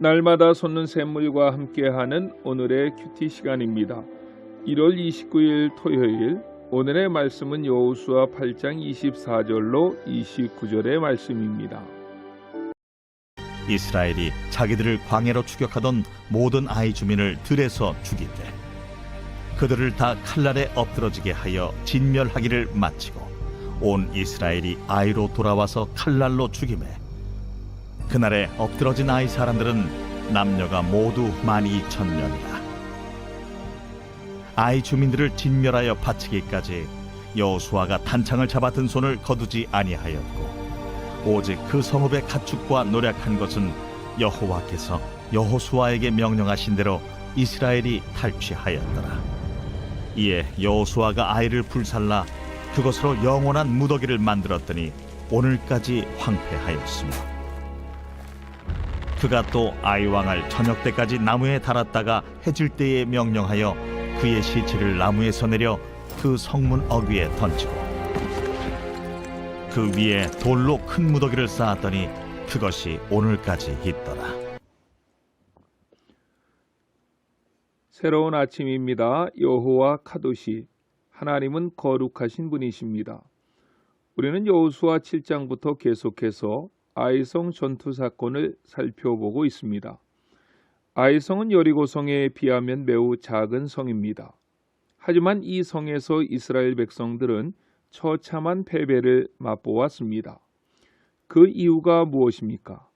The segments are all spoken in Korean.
날마다 솟는 샘물과 함께하는 오늘의 큐티 시간입니다. 1월 29일 토요일, 오늘의 말씀은 여호수아 8장 24절로 29절의 말씀입니다. 이스라엘이 자기들을 광야로 추격하던 모든 아이 주민을 들에서 죽이되 그들을 다 칼날에 엎드러지게 하여 진멸하기를 마치고 온 이스라엘이 아이로 돌아와서 칼날로 죽이매 그날에 엎드러진 아이 사람들은 남녀가 모두 12,000명이라. 아이 주민들을 진멸하여 바치기까지 여호수아가 단창을 잡아 든 손을 거두지 아니하였고 오직 그 성읍의 가축과 노력한 것은 여호와께서 여호수아에게 명령하신 대로 이스라엘이 탈취하였더라. 이에 여호수아가 아이를 불살라 그것으로 영원한 무더기를 만들었더니 오늘까지 황폐하였으며 그가 또 아이 왕을 저녁 때까지 나무에 달았다가 해질 때에 명령하여 그의 시체를 나무에서 내려 그 성문 어귀에 던지고 그 위에 돌로 큰 무더기를 쌓았더니 그것이 오늘까지 있더라. 새로운 아침입니다. 여호와 카도시, 하나님은 거룩하신 분이십니다. 우리는 여호수아 7장부터 계속해서 아이성 전투 사건을 살펴보고 있습니다. 아이성은 여리고성에 비하면 매우 작은 성입니다. 하지만 이 성에서 이스라엘 백성들은 처참한 패배를 맛보았습니다. 그 이유가 무엇입니까?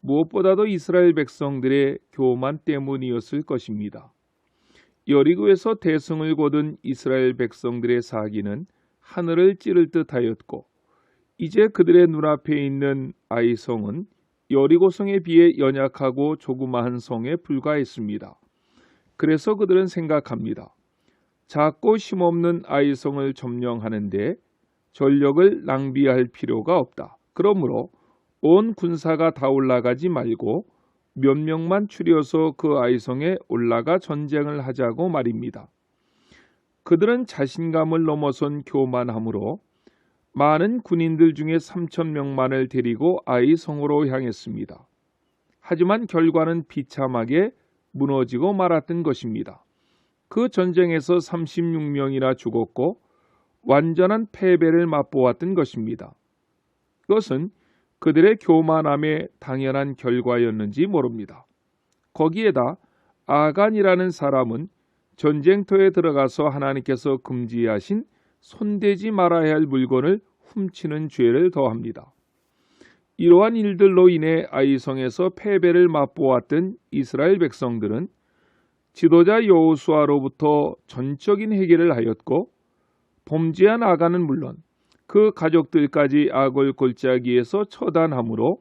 무엇보다도 이스라엘 백성들의 교만 때문이었을 것입니다. 여리고에서 대승을 거둔 이스라엘 백성들의 사기는 하늘을 찌를 듯하였고 이제 그들의 눈앞에 있는 아이성은 여리고성에 비해 연약하고 조그마한 성에 불과했습니다. 그래서 그들은 생각합니다. 작고 힘없는 아이성을 점령하는데 전력을 낭비할 필요가 없다. 그러므로 온 군사가 다 올라가지 말고 몇 명만 추려서 그 아이성에 올라가 전쟁을 하자고 말입니다. 그들은 자신감을 넘어선 교만함으로 많은 군인들 중에 3,000명만을 데리고 아이성으로 향했습니다. 하지만 결과는 비참하게 무너지고 말았던 것입니다. 그 전쟁에서 36명이나 죽었고 완전한 패배를 맛보았던 것입니다. 그것은 그들의 교만함의 당연한 결과였는지 모릅니다. 거기에다 아간이라는 사람은 전쟁터에 들어가서 하나님께서 금지하신 손대지 말아야 할 물건을 훔치는 죄를 더합니다. 이러한 일들로 인해 아이성에서 패배를 맛보았던 이스라엘 백성들은 지도자 여호수아로부터 전적인 회개를 하였고 범죄한 아간은 물론 그 가족들까지 악을 골짜기에서 처단함으로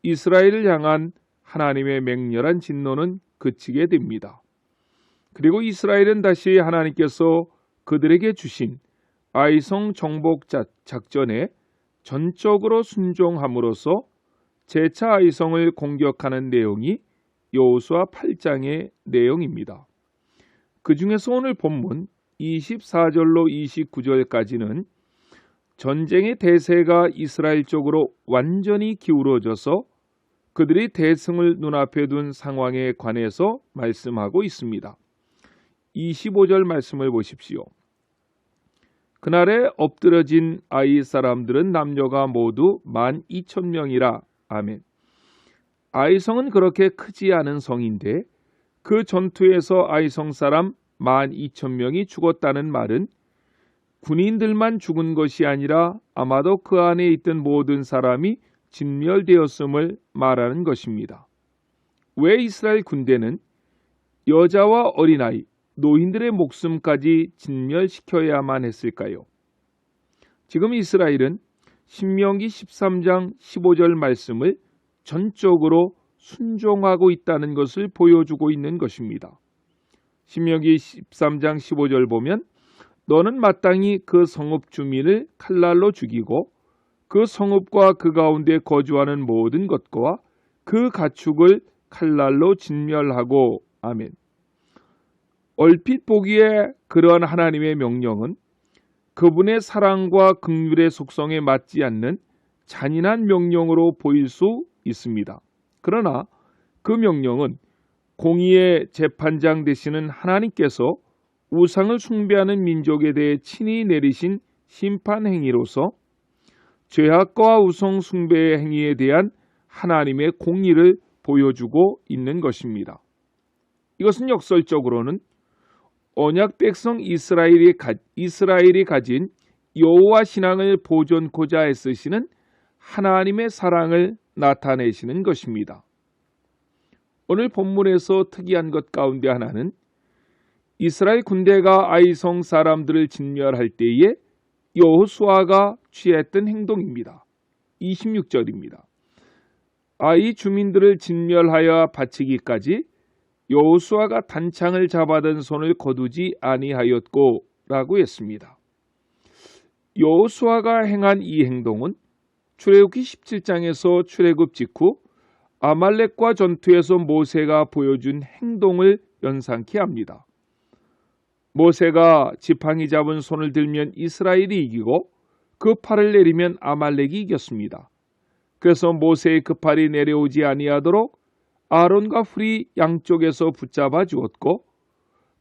이스라엘을 향한 하나님의 맹렬한 진노는 그치게 됩니다. 그리고 이스라엘은 다시 하나님께서 그들에게 주신 아이성 정복 작전에 전적으로 순종함으로써 재차 아이성을 공격하는 내용이 여호수아 8장의 내용입니다. 그 중에서 오늘 본문 24절로 29절까지는 전쟁의 대세가 이스라엘 쪽으로 완전히 기울어져서 그들이 대승을 눈앞에 둔 상황에 관해서 말씀하고 있습니다. 25절 말씀을 보십시오. 그날에 엎드러진 아이 사람들은 남녀가 모두 12,000명이라. 아멘. 아이성은 그렇게 크지 않은 성인데 그 전투에서 아이성 사람 12,000명이 죽었다는 말은 군인들만 죽은 것이 아니라 아마도 그 안에 있던 모든 사람이 진멸되었음을 말하는 것입니다. 왜 이스라엘 군대는 여자와 어린아이, 노인들의 목숨까지 진멸시켜야만 했을까요? 지금 이스라엘은 신명기 13장 15절 말씀을 전적으로 순종하고 있다는 것을 보여주고 있는 것입니다. 신명기 13장 15절 보면 너는 마땅히 그 성읍 주민을 칼날로 죽이고 그 성읍과 그 가운데 거주하는 모든 것과 그 가축을 칼날로 진멸하고. 아멘. 얼핏 보기에 그러한 하나님의 명령은 그분의 사랑과 긍휼의 속성에 맞지 않는 잔인한 명령으로 보일 수 있습니다. 그러나 그 명령은 공의의 재판장 되시는 하나님께서 우상을 숭배하는 민족에 대해 친히 내리신 심판 행위로서 죄악과 우상 숭배의 행위에 대한 하나님의 공의를 보여주고 있는 것입니다. 이것은 역설적으로는 언약 백성 이스라엘이 가진 여호와 신앙을 보존코자 애쓰시는 하나님의 사랑을 나타내시는 것입니다. 오늘 본문에서 특이한 것 가운데 하나는 이스라엘 군대가 아이성 사람들을 진멸할 때에 여호수아가 취했던 행동입니다. 26절입니다. 아이 주민들을 진멸하여 바치기까지 여호수아가 단창을 잡아든 손을 거두지 아니하였고 라고 했습니다. 여호수아가 행한 이 행동은 출애굽기 17장에서 출애굽 직후 아말렉과 전투에서 모세가 보여준 행동을 연상케 합니다. 모세가 지팡이 잡은 손을 들면 이스라엘이 이기고 그 팔을 내리면 아말렉이 이겼습니다. 그래서 모세의 그 팔이 내려오지 아니하도록 아론과 훌이 양쪽에서 붙잡아 주었고,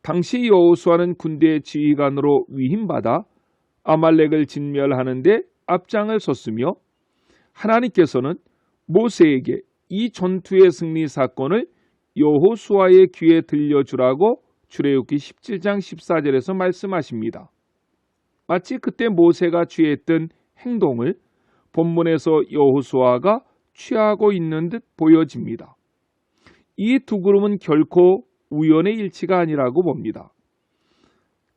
당시 여호수아는 군대의 지휘관으로 위임받아 아말렉을 진멸하는데 앞장을 섰으며, 하나님께서는 모세에게 이 전투의 승리 사건을 여호수아의 귀에 들려주라고 출애굽기 17장 14절에서 말씀하십니다. 마치 그때 모세가 취했던 행동을 본문에서 여호수아가 취하고 있는 듯 보여집니다. 이 두 그룹은 결코 우연의 일치가 아니라고 봅니다.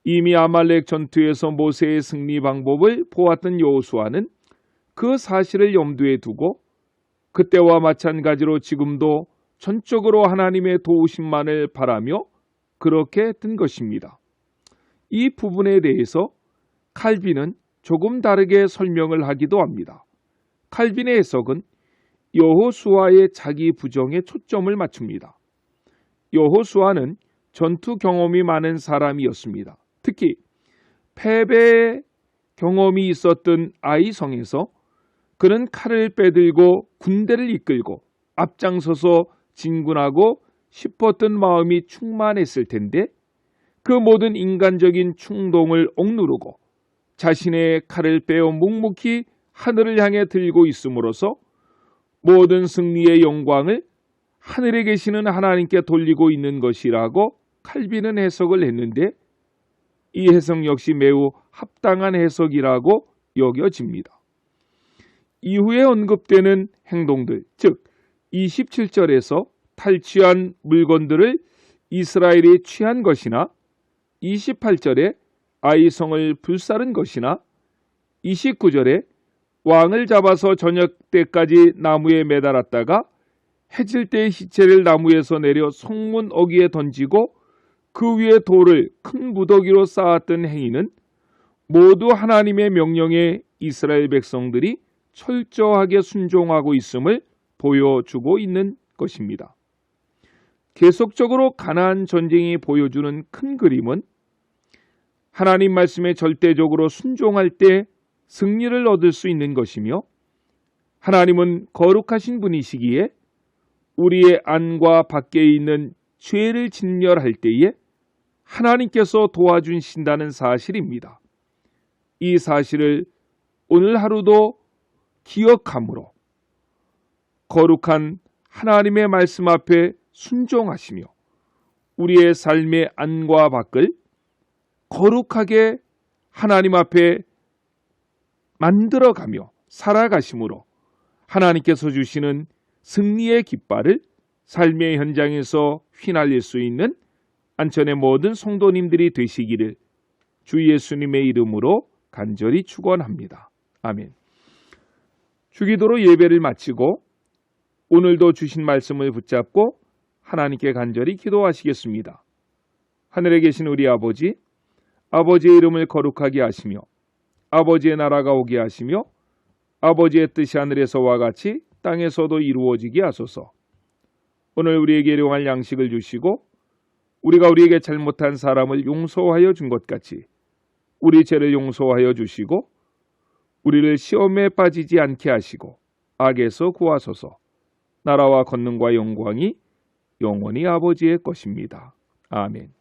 이미 아말렉 전투에서 모세의 승리 방법을 보았던 여호수아는 그 사실을 염두에 두고 그때와 마찬가지로 지금도 전적으로 하나님의 도우심만을 바라며 그렇게 된 것입니다. 이 부분에 대해서 칼빈은 조금 다르게 설명을 하기도 합니다. 칼빈의 해석은 여호수아의 자기 부정에 초점을 맞춥니다. 여호수아는 전투 경험이 많은 사람이었습니다. 특히 패배의 경험이 있었던 아이성에서 그는 칼을 빼들고 군대를 이끌고 앞장서서 진군하고 싶었던 마음이 충만했을 텐데, 그 모든 인간적인 충동을 억누르고 자신의 칼을 빼어 묵묵히 하늘을 향해 들고 있음으로써 모든 승리의 영광을 하늘에 계시는 하나님께 돌리고 있는 것이라고 칼빈은 해석을 했는데, 이 해석 역시 매우 합당한 해석이라고 여겨집니다. 이후에 언급되는 행동들, 즉 27절에서 탈취한 물건들을 이스라엘이 취한 것이나 28절에 아이성을 불사른 것이나 29절에 왕을 잡아서 저녁 때까지 나무에 매달았다가 해질 때 시체를 나무에서 내려 성문 어귀에 던지고 그 위에 돌을 큰 무더기로 쌓았던 행위는 모두 하나님의 명령에 이스라엘 백성들이 철저하게 순종하고 있음을 보여주고 있는 것입니다. 계속적으로 가나안 전쟁이 보여주는 큰 그림은 하나님 말씀에 절대적으로 순종할 때 승리를 얻을 수 있는 것이며, 하나님은 거룩하신 분이시기에 우리의 안과 밖에 있는 죄를 진멸할 때에 하나님께서 도와주신다는 사실입니다. 이 사실을 오늘 하루도 기억함으로 거룩한 하나님의 말씀 앞에 순종하시며 우리의 삶의 안과 밖을 거룩하게 하나님 앞에 만들어가며 살아가심으로 하나님께서 주시는 승리의 깃발을 삶의 현장에서 휘날릴 수 있는 안천의 모든 성도님들이 되시기를 주 예수님의 이름으로 간절히 축원합니다. 아멘. 주기도로 예배를 마치고 오늘도 주신 말씀을 붙잡고 하나님께 간절히 기도하시겠습니다. 하늘에 계신 우리 아버지, 아버지의 이름을 거룩하게 하시며 아버지의 나라가 오게 하시며 아버지의 뜻이 하늘에서와 같이 땅에서도 이루어지게 하소서. 오늘 우리에게 일용할 양식을 주시고 우리가 우리에게 잘못한 사람을 용서하여 준 것 같이 우리 죄를 용서하여 주시고 우리를 시험에 빠지지 않게 하시고 악에서 구하소서. 나라와 권능과 영광이 영원히 아버지의 것입니다. 아멘.